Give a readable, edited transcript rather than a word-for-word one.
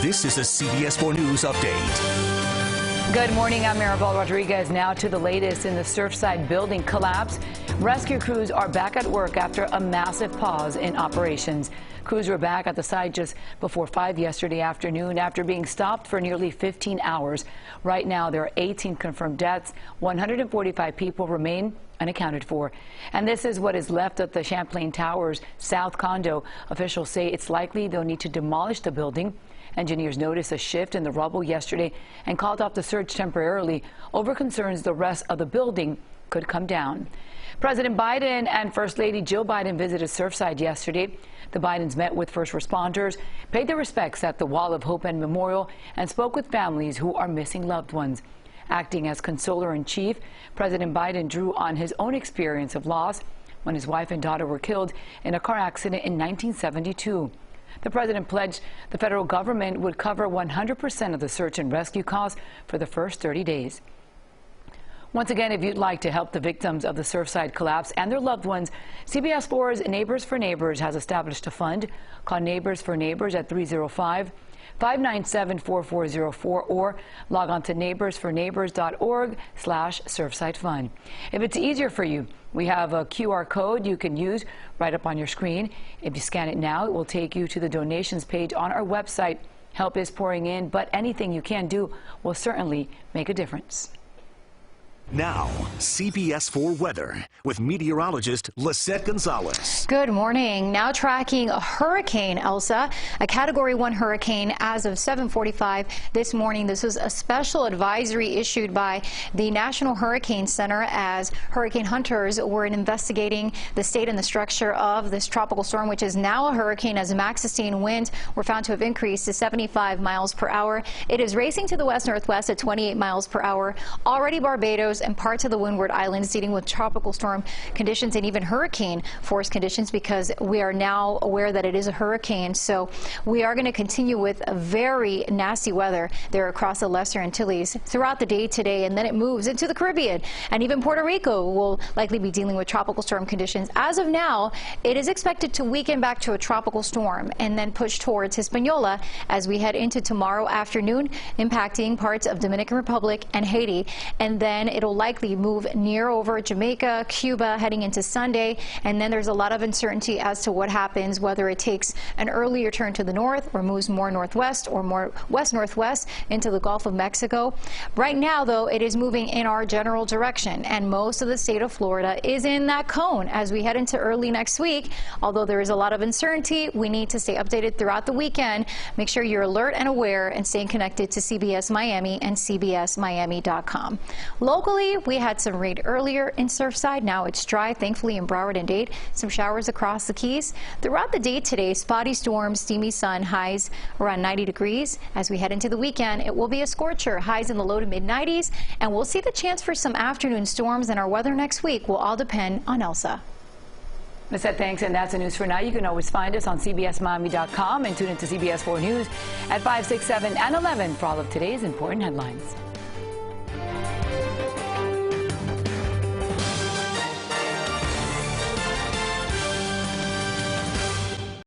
This is a CBS 4 News update. Good morning. I'm Maribel Rodriguez. Now to the latest in the Surfside building collapse. Rescue crews are back at work after a massive pause in operations. Crews were back at the site just before 5 yesterday afternoon after being stopped for nearly 15 hours. Right now, there are 18 confirmed deaths. 145 people remain unaccounted for. And this is what is left of the Champlain Towers South condo. Officials say it's likely they'll need to demolish the building. Engineers noticed a shift in the rubble yesterday and called off the search temporarily over concerns the rest of the building could come down. President Biden and First Lady Jill Biden visited Surfside yesterday. The Bidens met with first responders, paid their respects at the Wall of Hope and Memorial, and spoke with families who are missing loved ones. Acting as consoler-in-chief, President Biden drew on his own experience of loss when his wife and daughter were killed in a car accident in 1972. The president pledged the federal government would cover 100% of the search and rescue costs for the first 30 days. Once again, if you'd like to help the victims of the Surfside collapse and their loved ones, CBS 4's Neighbors for Neighbors has established a fund. Call Neighbors for Neighbors at 305-597-4404 or log on to neighborsforneighbors.org/SurfsideFund. If it's easier for you, we have a QR code you can use right up on your screen. If you scan it now, it will take you to the donations page on our website. Help is pouring in, but anything you can do will certainly make a difference. Now, CBS 4 weather with meteorologist Lisette Gonzalez. Good morning. Now tracking a Hurricane Elsa, a Category 1 hurricane as of 7:45 this morning. This was a special advisory issued by the National Hurricane Center as hurricane hunters were investigating the state and the structure of this tropical storm, which is now a hurricane, as max sustained winds were found to have increased to 75 miles per hour. It is racing to the west-northwest at 28 miles per hour. Already Barbados and parts of the Windward Islands dealing with tropical storm conditions and even hurricane force conditions, because we are now aware that it is a hurricane. So we are going to continue with a very nasty weather there across the Lesser Antilles throughout the day today, and then it moves into the Caribbean, and even Puerto Rico will likely be dealing with tropical storm conditions. As of now, it is expected to weaken back to a tropical storm and then push towards Hispaniola as we head into tomorrow afternoon, impacting parts of Dominican Republic and Haiti, and then it'll likely move near over Jamaica, Cuba, heading into Sunday. And then there's a lot of uncertainty as to what happens, whether it takes an earlier turn to the north or moves more northwest or more west-northwest into the Gulf of Mexico. Right now, though, it is moving in our general direction, and most of the state of Florida is in that cone as we head into early next week. Although there is a lot of uncertainty, we need to stay updated throughout the weekend. Make sure you're alert and aware and staying connected to CBS Miami and CBSMiami.com. Locally, we had some rain earlier in Surfside. Now it's dry, thankfully, in Broward and Dade. Some showers across the Keys. Throughout the day today, spotty storms, steamy sun, highs around 90 degrees. As we head into the weekend, it will be a scorcher, highs in the low to mid-90s, and we'll see the chance for some afternoon storms, and our weather next week will all depend on Elsa. Lisette, thanks, and that's the news for now. You can always find us on CBSMiami.com and tune into CBS 4 News at 5, 6, 7, and 11 for all of today's important headlines.